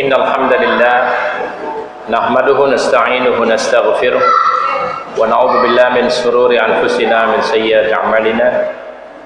إن الحمد لله نحمده ونستعينه ونستغفره ونعوذ بالله من شرور أنفسنا من سيئات أعمالنا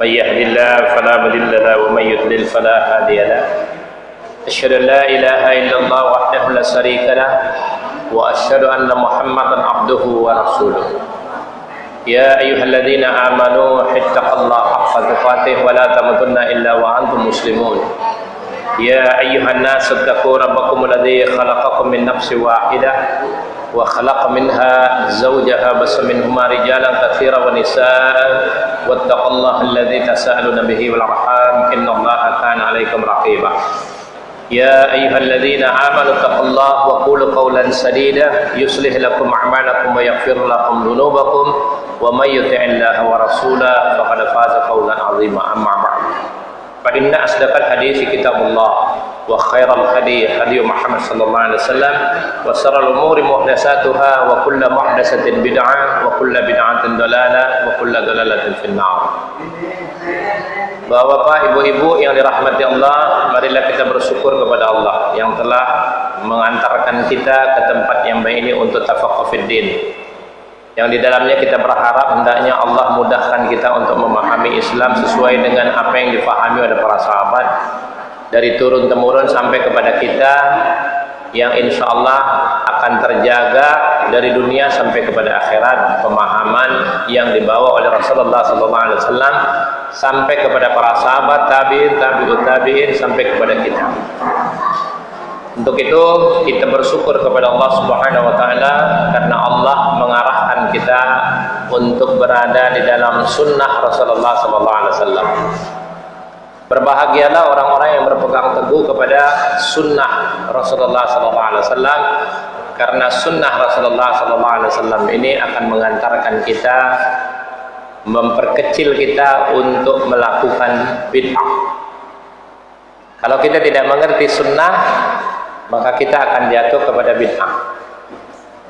من يهد الله فلا مضل له ومن يضلل فلا هادي له أشهد أن لا إله إلا الله وحده لا شريك له وأشهد أن محمدا عبده ورسوله يا أيها الذين آمنوا اتقوا الله حق تقاته ولا تموتن إلا وأنتم مسلمون يا أيها الناس اتقوا ربكم الذي خلقكم من نفس واحدة وخلق منها زوجها بث منهما رجالا كثيرا ونساء واتقوا الله الذي تساءلون به والأرحام إن الله كان عليكم رقيبا يا أيها الذين آمنوا اتقوا الله وقولوا قولا سديدا يصلح لكم أعمالكم ويغفر لكم ذنوبكم ومن يطع الله ورسوله فقد فاز فوزا عظيما أما بعد فإن أصدق الحديث كتاب الله وخير الهدي هدي محمد صلى الله عليه وسلم وشر الأمور محدثاتها وكل محدثة بدعة وكل بدعة ضلالة وكل ضلالة في النار. Bapak, ibu-ibu yang dirahmati Allah, marilah kita bersyukur kepada Allah yang telah mengantarkan kita ke tempat yang baik ini untuk tafaqquh fid din. Yang di dalamnya kita berharap hendaknya Allah mudahkan kita untuk memahami Islam sesuai dengan apa yang dipahami oleh para sahabat dari turun temurun sampai kepada kita, yang insya Allah akan terjaga dari dunia sampai kepada akhirat pemahaman yang dibawa oleh Rasulullah SAW sampai kepada para sahabat, tabi'in, tabi'ut tabi'in, sampai kepada kita. Untuk itu kita bersyukur kepada Allah Subhanahu wa taala karena Allah mengarahkan kita untuk berada di dalam sunnah Rasulullah SAW. Berbahagialah orang-orang yang berpegang teguh kepada sunnah Rasulullah SAW, karena sunnah Rasulullah SAW ini akan mengantarkan kita, memperkecil kita untuk melakukan bid'ah. Kalau kita tidak mengerti sunnah, maka kita akan jatuh kepada bid'ah.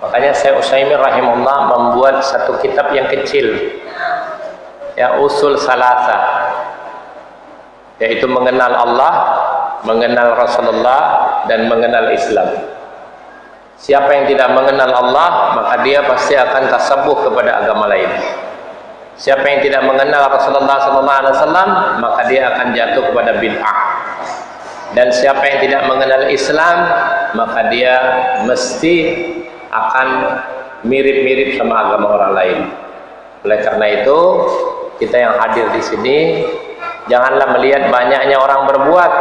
Makanya Syekh Utsaimin rahimahullah membuat satu kitab yang kecil, ya, Usul Salasa, yaitu mengenal Allah, mengenal Rasulullah, dan mengenal Islam. Siapa yang tidak mengenal Allah, maka dia pasti akan tasabuh kepada agama lain. Siapa yang tidak mengenal Rasulullah SAW, maka dia akan jatuh kepada bid'ah. Dan siapa yang tidak mengenal Islam, maka dia mesti akan mirip-mirip sama agama orang lain. Oleh karena itu, kita yang hadir di sini, janganlah melihat banyaknya orang berbuat,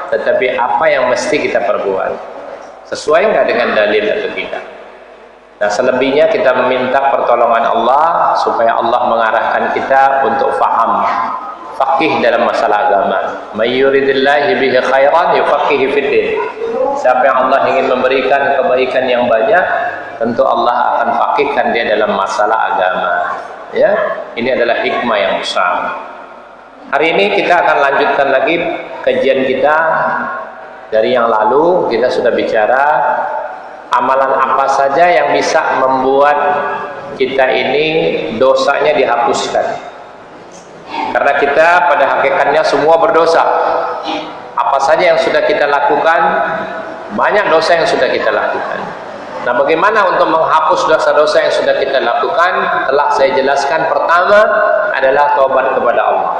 tetapi apa yang mesti kita perbuat. Sesuai nggak dengan dalil atau tidak? Nah, selebihnya kita meminta pertolongan Allah supaya Allah mengarahkan kita untuk faham, faqih dalam masalah agama. May yuridillahu bihi khairan yufaqihu fid din. Siapa yang Allah ingin memberikan kebaikan yang banyak, tentu Allah akan faqihkan dia dalam masalah agama. Ya, ini adalah hikmah yang besar. Hari ini kita akan lanjutkan lagi kajian kita dari yang lalu. Kita sudah bicara amalan apa saja yang bisa membuat kita ini dosanya dihapuskan. Karena kita pada hakikatnya semua berdosa. Apa saja yang sudah kita lakukan, banyak dosa yang sudah kita lakukan. Nah, bagaimana untuk menghapus dosa-dosa yang sudah kita lakukan? Telah saya jelaskan. Pertama adalah taubat kepada Allah.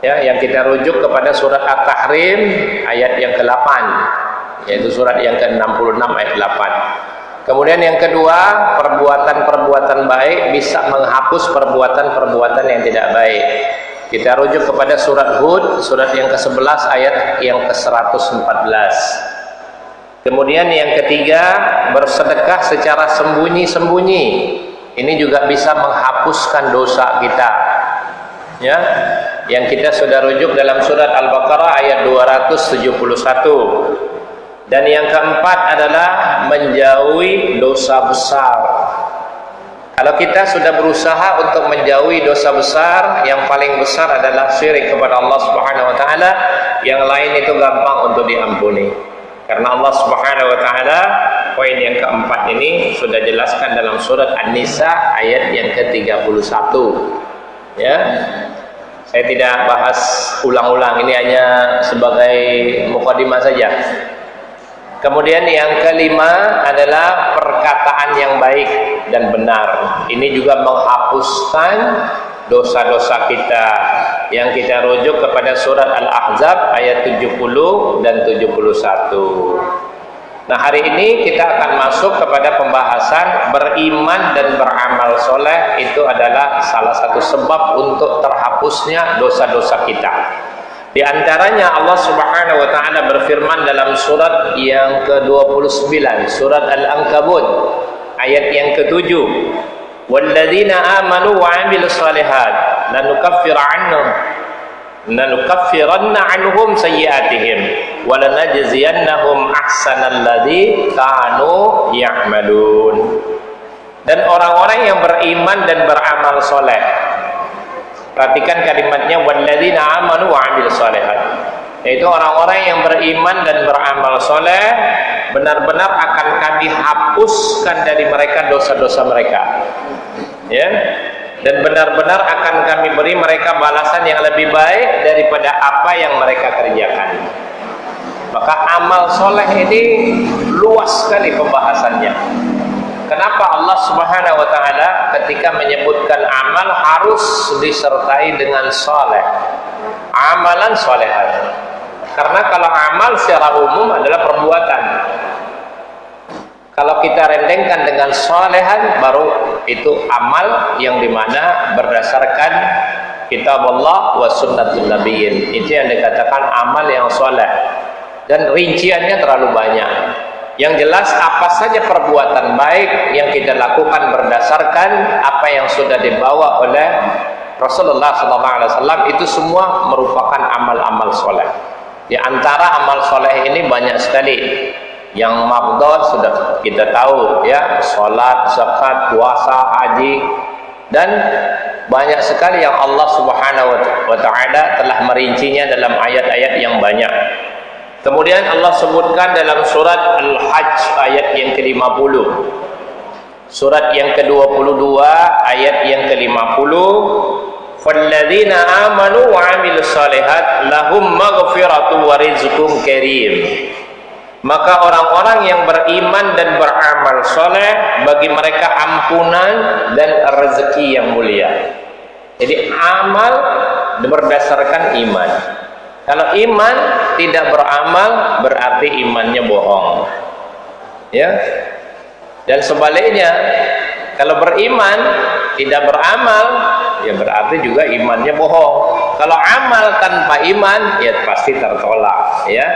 Ya, yang kita rujuk kepada surat At-Tahrim ayat yang ke-8, yaitu surat yang ke-66 ayat 8. Kemudian yang kedua, perbuatan-perbuatan baik bisa menghapus perbuatan-perbuatan yang tidak baik. Kita rujuk kepada surat Hud, surat yang ke-11 ayat yang ke-114. Kemudian yang ketiga, bersedekah secara sembunyi-sembunyi. Ini juga bisa menghapuskan dosa kita. Ya, yang kita sudah rujuk dalam surat Al-Baqarah ayat 271. Dan yang keempat adalah menjauhi dosa besar. Kalau kita sudah berusaha untuk menjauhi dosa besar, yang paling besar adalah syirik kepada Allah Subhanahu wa taala, yang lain itu gampang untuk diampuni. Karena Allah Subhanahu wa taala, poin yang keempat ini sudah jelaskan dalam surat An-Nisa ayat yang ke-31. Ya. Saya tidak bahas ulang-ulang, ini hanya sebagai mukadimah saja. Kemudian yang kelima adalah perkataan yang baik dan benar. Ini juga menghapuskan dosa-dosa kita, yang kita rujuk kepada surat Al-Ahzab ayat 70 dan 71. Nah, hari ini kita akan masuk kepada pembahasan beriman dan beramal soleh. Itu adalah salah satu sebab untuk terhapusnya dosa-dosa kita. Di antaranya Allah Subhanahu wa taala berfirman dalam surat yang ke-29, surat Al-Ankabut ayat yang ke-7. Walladzina amanu wa 'amilus shalihat lanukaffiranna 'anhum sayyi'atihim wa lanajziyannahum ahsanal ladzi kanu ya'malun. Dan orang-orang yang beriman dan beramal soleh. Perhatikan kalimatnya walladzina amanu wa 'amilus shalihat. Yaitu orang-orang yang beriman dan beramal soleh, benar-benar akan kami hapuskan dari mereka dosa-dosa mereka. Ya. Dan benar-benar akan kami beri mereka balasan yang lebih baik daripada apa yang mereka kerjakan. Maka amal soleh ini luas sekali pembahasannya. Kenapa Allah Subhanahu wa taala ketika menyebutkan amal harus disertai dengan soleh, amalan solehan? Karena kalau amal secara umum adalah perbuatan. Kalau kita rendengkan dengan solehan, baru itu amal yang dimana berdasarkan kitab Allah wa sunnatul nabiyyin. Itu yang dikatakan amal yang soleh. Dan rinciannya terlalu banyak. Yang jelas apa saja perbuatan baik yang kita lakukan berdasarkan apa yang sudah dibawa oleh Rasulullah SAW, itu semua merupakan amal-amal soleh. Di antara amal soleh ini banyak sekali. Yang maqdud sudah kita tahu, ya, salat, zakat, puasa, haji, dan banyak sekali yang Allah Subhanahu wa taala telah merincinya dalam ayat-ayat yang banyak. Kemudian Allah sebutkan dalam surat Al-Hajj ayat yang ke-50, surat yang ke-22 ayat yang ke-50, "Falladzina amanu wa 'amilus shalihat lahum maghfiratu wa rizqun karim." Maka orang-orang yang beriman dan beramal soleh, bagi mereka ampunan dan rezeki yang mulia. Jadi amal berdasarkan iman. Kalau iman tidak beramal, berarti imannya bohong. Ya. Dan sebaliknya, kalau beriman tidak beramal, ya berarti juga imannya bohong. Kalau amal tanpa iman, ya pasti tertolak. Ya.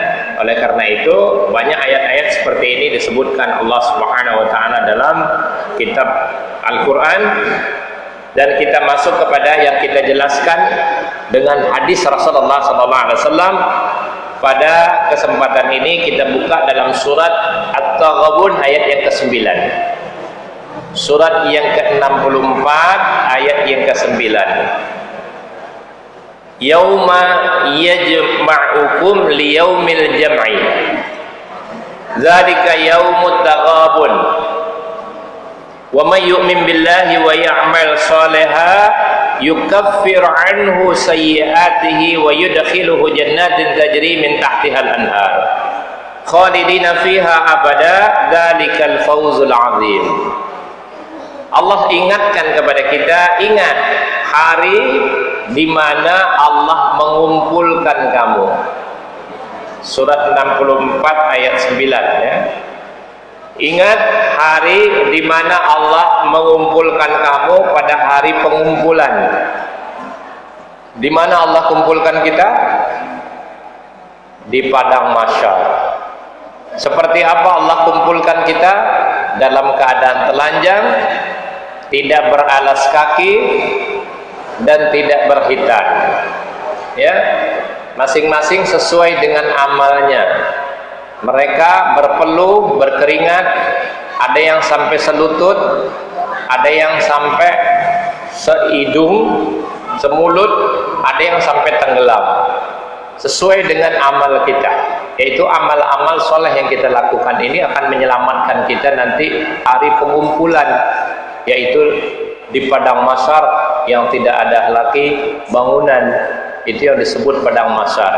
Oleh karena itu, banyak ayat-ayat seperti ini disebutkan Allah Subhanahu wa taala dalam kitab Al-Qur'an. Dan kita masuk kepada yang kita jelaskan dengan hadis Rasulullah SAW. Pada kesempatan ini kita buka dalam surat At-Taghabun ayat yang ke-9. Surat yang ke-64 ayat yang ke-9. Yauma yajma'ukum liyaumil jam'i. Dzalika yaumut taghabun. Wa may yu'min billahi wa ya'mal shalihan yukaffir anhu sayyi'atihi wa yudkhiluhu jannatin tajri min tahtiha al-anhar khalidina fiha abada dzalikal fawzul 'adzim. Allah ingatkan kepada kita, ingat hari di mana Allah mengumpulkan kamu. Surat 64 ayat 9, ya. Ingat hari di mana Allah mengumpulkan kamu pada hari pengumpulan. Di mana Allah kumpulkan kita? Di padang mahsyar. Seperti apa Allah kumpulkan kita? Dalam keadaan telanjang, tidak beralas kaki, dan tidak berhitan. Ya, masing-masing sesuai dengan amalnya. Mereka berpeluh, berkeringat, ada yang sampai selutut, ada yang sampai sehidung, semulut, ada yang sampai tenggelam. Sesuai dengan amal kita, yaitu amal-amal soleh yang kita lakukan ini akan menyelamatkan kita nanti hari pengumpulan, yaitu di padang mahsyar yang tidak ada lagi bangunan. Itu yang disebut padang mahsyar.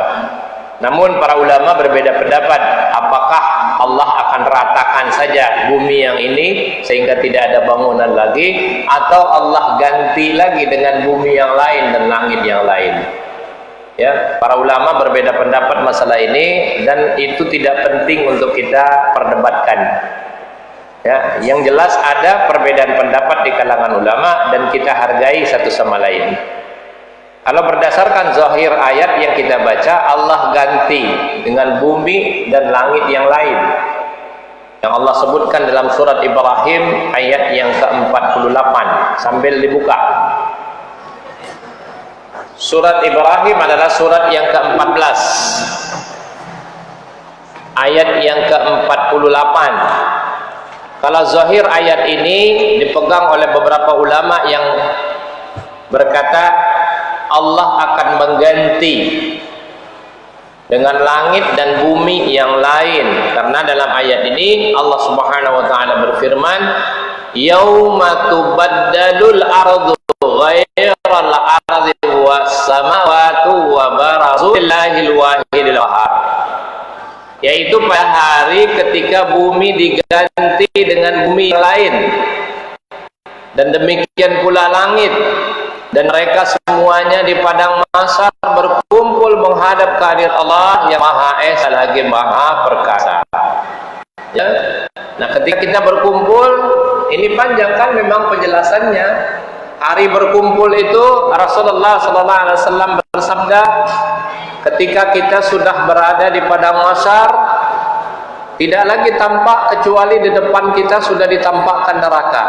Namun para ulama berbeda pendapat, apakah Allah akan ratakan saja bumi yang ini sehingga tidak ada bangunan lagi, atau Allah ganti lagi dengan bumi yang lain dan langit yang lain. Ya, para ulama berbeda pendapat masalah ini, dan itu tidak penting untuk kita perdebatkan. Ya, yang jelas ada perbedaan pendapat di kalangan ulama dan kita hargai satu sama lain. Kalau berdasarkan zahir ayat yang kita baca, Allah ganti dengan bumi dan langit yang lain, yang Allah sebutkan dalam surat Ibrahim ayat yang ke-48. Sambil dibuka. Surat Ibrahim adalah surat yang ke-14, ayat yang ke-48. Kalau zahir ayat ini dipegang oleh beberapa ulama yang berkata Allah akan mengganti dengan langit dan bumi yang lain, karena dalam ayat ini Allah Subhanahu wa taala berfirman, yauma tubaddalul ardu ghairal ardi was samawati wa barazu lillahil wahidil qahhar, yaitu pada hari ketika bumi diganti dengan bumi yang lain, dan demikian pula langit, dan mereka semuanya di padang mahsyar berkumpul menghadap kehadirat Allah yang Maha Esa lagi Maha Perkasa. Ya. Nah, ketika kita berkumpul, ini panjang kan memang penjelasannya. Hari berkumpul itu Rasulullah SAW bersabda, ketika kita sudah berada di padang mahsyar, tidak lagi tampak kecuali di depan kita sudah ditampakkan neraka.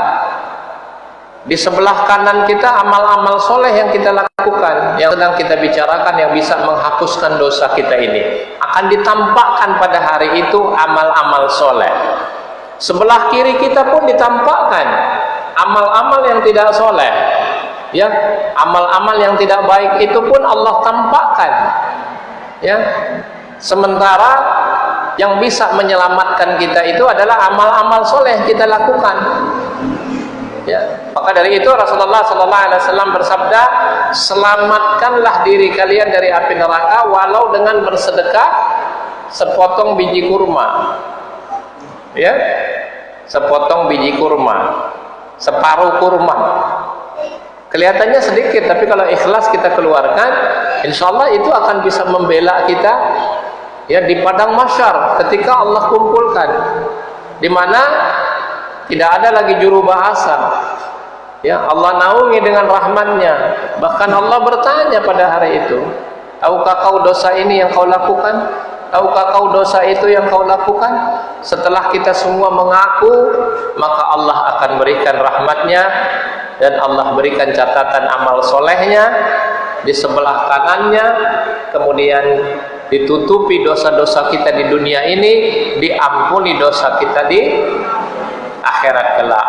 Di sebelah kanan kita amal-amal soleh yang kita lakukan, yang sedang kita bicarakan, yang bisa menghapuskan dosa kita ini, akan ditampakkan pada hari itu amal-amal soleh. Sebelah kiri kita pun ditampakkan amal-amal yang tidak soleh, ya, amal-amal yang tidak baik itu pun Allah tampakkan, ya. Sementara yang bisa menyelamatkan kita itu adalah amal-amal soleh yang kita lakukan. Ya, maka dari itu Rasulullah SAW bersabda, selamatkanlah diri kalian dari api neraka walau dengan bersedekah sepotong biji kurma. Ya, sepotong biji kurma, separuh kurma. Kelihatannya sedikit, tapi kalau ikhlas kita keluarkan, insya Allah itu akan bisa membela kita, ya, di padang mahsyar ketika Allah kumpulkan, di mana tidak ada lagi juru bahasa, ya, Allah naungi dengan rahmatnya. Bahkan Allah bertanya pada hari itu, tahukah kau dosa ini yang kau lakukan? Tahukah kau dosa itu yang kau lakukan? Setelah kita semua mengaku, maka Allah akan berikan rahmatnya, dan Allah berikan catatan amal solehnya di sebelah kanannya, kemudian ditutupi dosa-dosa kita di dunia ini, diampuni dosa kita di akhirat kelak.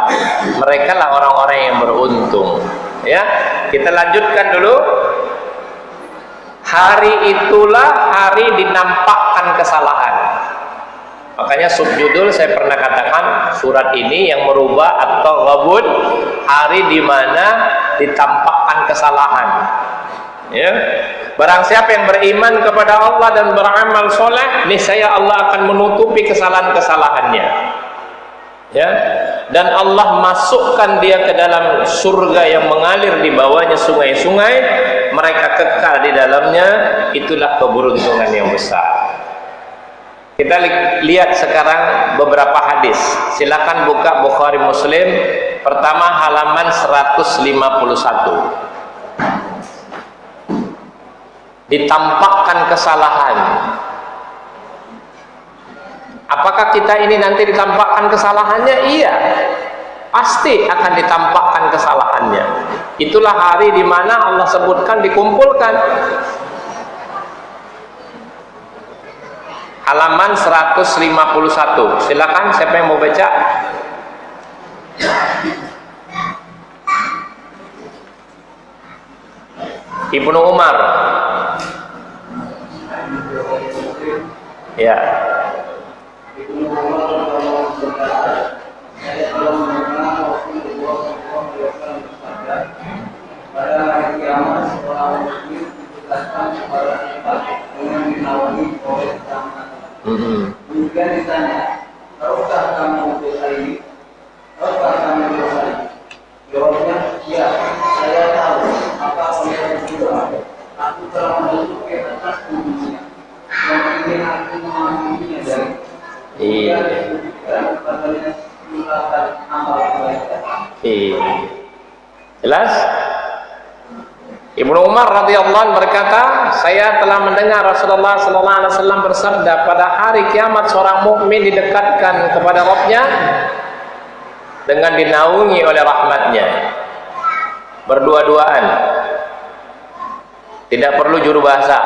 Mereka lah orang-orang yang beruntung. Ya, kita lanjutkan dulu. Hari itulah hari dinampakkan kesalahan. Makanya subjudul saya pernah katakan surat ini yang merubah atau ghabun, hari di mana ditampakkan kesalahan. Ya. Barang siapa yang beriman kepada Allah dan beramal soleh, niscaya Allah akan menutupi kesalahan-kesalahannya. Ya, dan Allah masukkan dia ke dalam surga yang mengalir di bawahnya sungai-sungai, mereka kekal di dalamnya. Itulah keberuntungan yang besar. Kita lihat sekarang beberapa hadis. Silakan buka Bukhari Muslim, pertama halaman 151. Ditampakkan kesalahan. Apakah kita ini nanti ditampakkan kesalahannya? Iya, pasti akan ditampakkan kesalahannya. Itulah hari di mana Allah sebutkan dikumpulkan. Halaman 151. Silakan, siapa yang mau baca? Ibnu Umar. Ya. Pada hari kiamat seorang muslim ditugaskan kepada tempat dengan dinaungi Kemudian ditanya, tahukah kamu dosa ini? Tahukah kamu dosa ini? Jawabnya, ya, saya tahu. Maka oleh Tuhan, aku telah menutupi atas dunia dan ingin aku mengampuninya dari. Iya. Jelas? Ibnu Umar radhiyallahu anhu berkata, saya telah mendengar Rasulullah sallallahu alaihi wasallam bersabda, pada hari kiamat seorang mukmin didekatkan kepada Rabb-nya dengan dinaungi oleh rahmatnya, berdua-duaan, tidak perlu juru bahasa,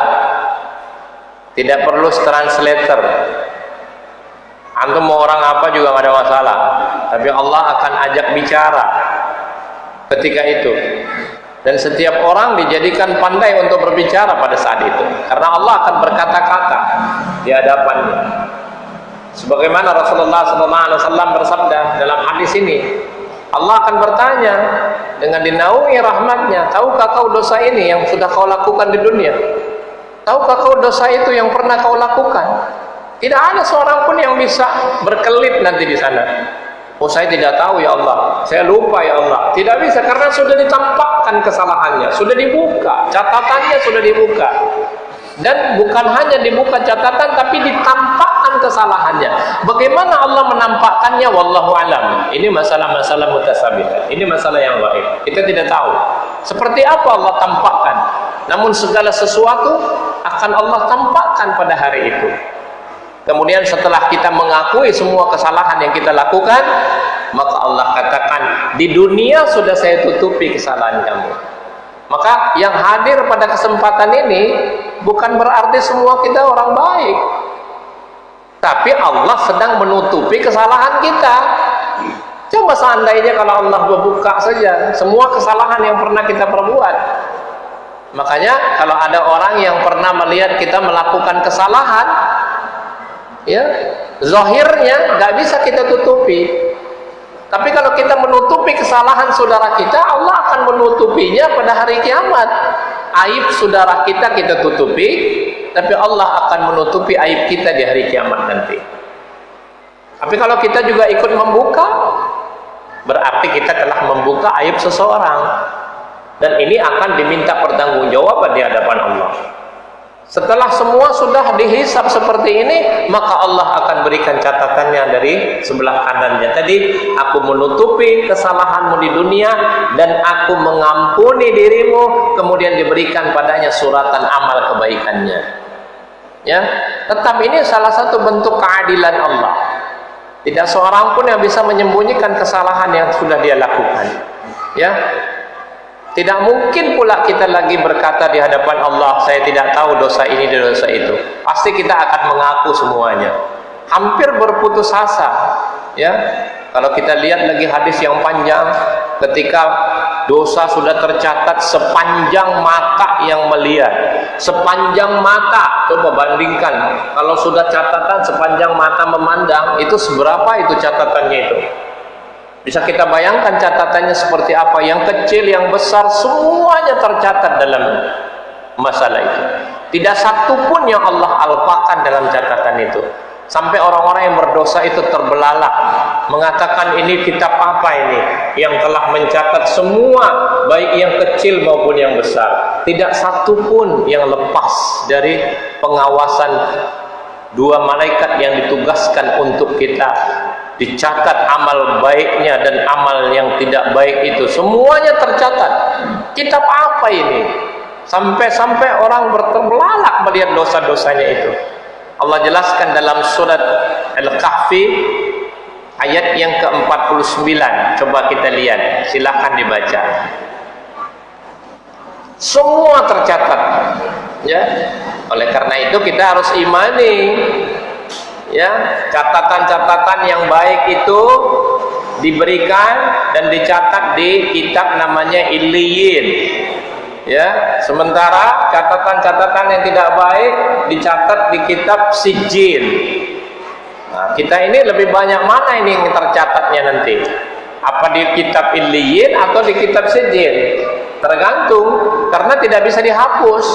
tidak perlu translator. Antum mau orang apa juga nggak ada masalah, tapi Allah akan ajak bicara ketika itu. Dan setiap orang dijadikan pandai untuk berbicara pada saat itu, karena Allah akan berkata-kata di hadapannya. Sebagaimana Rasulullah SAW bersabda dalam hadis ini, Allah akan bertanya dengan dinaungi rahmatnya, tahukah kau dosa ini yang sudah kau lakukan di dunia? Tahukah kau dosa itu yang pernah kau lakukan? Tidak ada seorang pun yang bisa berkelit nanti di sana. Oh, saya tidak tahu ya Allah, saya lupa ya Allah. Tidak bisa, karena sudah ditampakkan kesalahannya, sudah dibuka, catatannya sudah dibuka. Dan bukan hanya dibuka catatan, tapi ditampakkan kesalahannya. Bagaimana Allah menampakkannya? Wallahu alam. Ini masalah-masalah mutasabihat. Ini masalah yang gaib. Kita tidak tahu seperti apa Allah tampakkan. Namun segala sesuatu akan Allah tampakkan pada hari itu. Kemudian setelah kita mengakui semua kesalahan yang kita lakukan, maka Allah katakan, di dunia sudah saya tutupi kesalahan kamu. Maka yang hadir pada kesempatan ini bukan berarti semua kita orang baik, tapi Allah sedang menutupi kesalahan kita. Coba seandainya kalau Allah membuka saja semua kesalahan yang pernah kita perbuat. Makanya kalau ada orang yang pernah melihat kita melakukan kesalahan, ya, zahirnya nggak bisa kita tutupi. Tapi kalau kita menutupi kesalahan saudara kita, Allah akan menutupinya pada hari kiamat. Aib saudara kita tutupi, tapi Allah akan menutupi aib kita di hari kiamat nanti. Tapi kalau kita juga ikut membuka, berarti kita telah membuka aib seseorang, dan ini akan diminta pertanggungjawaban di hadapan Allah. Setelah semua sudah dihisab seperti ini, maka Allah akan berikan catatannya dari sebelah kanannya. Tadi, aku menutupi kesalahanmu di dunia dan aku mengampuni dirimu, kemudian diberikan padanya suratan amal kebaikannya. Ya, tetap ini salah satu bentuk keadilan Allah. Tidak seorang pun yang bisa menyembunyikan kesalahan yang sudah dia lakukan. Ya. Tidak mungkin pula kita lagi berkata di hadapan Allah, saya tidak tahu dosa ini dan dosa itu. Pasti kita akan mengaku semuanya. Hampir berputus asa. Ya, kalau kita lihat lagi hadis yang panjang, ketika dosa sudah tercatat sepanjang mata yang melihat, sepanjang mata. Coba bandingkan, kalau sudah catatan sepanjang mata memandang, itu seberapa itu catatannya itu? Bisa kita bayangkan catatannya seperti apa? Yang kecil, yang besar, semuanya tercatat dalam masalah itu. Tidak satu pun yang Allah alpakan dalam catatan itu. Sampai orang-orang yang berdosa itu terbelalak, mengatakan, ini kitab apa ini yang telah mencatat semua, baik yang kecil maupun yang besar. Tidak satu pun yang lepas dari pengawasan dua malaikat yang ditugaskan untuk kita. Dicatat amal baiknya dan amal yang tidak baik itu, semuanya tercatat. Kitab apa ini? Sampai-sampai orang berterbelalak melihat dosa-dosanya itu. Allah jelaskan dalam surat Al-Kahfi ayat yang ke-49. Coba kita lihat, silakan dibaca. Semua tercatat, ya. Oleh karena itu kita harus imani, ya, catatan-catatan yang baik itu diberikan dan dicatat di kitab namanya Illiyin, ya. Sementara catatan-catatan yang tidak baik dicatat di kitab Sijil. Nah, kita ini lebih banyak mana ini yang tercatatnya nanti? Apa di kitab Illiyin atau di kitab Sijil? Tergantung, karena tidak bisa dihapus,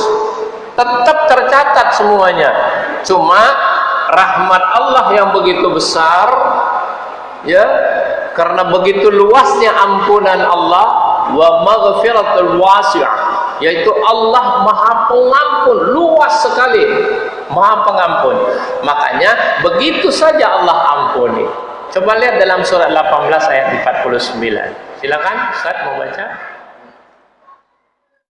tetap tercatat semuanya. Cuma rahmat Allah yang begitu besar, ya, karena begitu luasnya ampunan Allah, wa maghfiratul wasi'ah, yaitu Allah Maha Pengampun, luas sekali, Maha Pengampun. Makanya begitu saja Allah ampuni. Coba lihat dalam surat 18 ayat 49. Silakan Ustaz mau baca.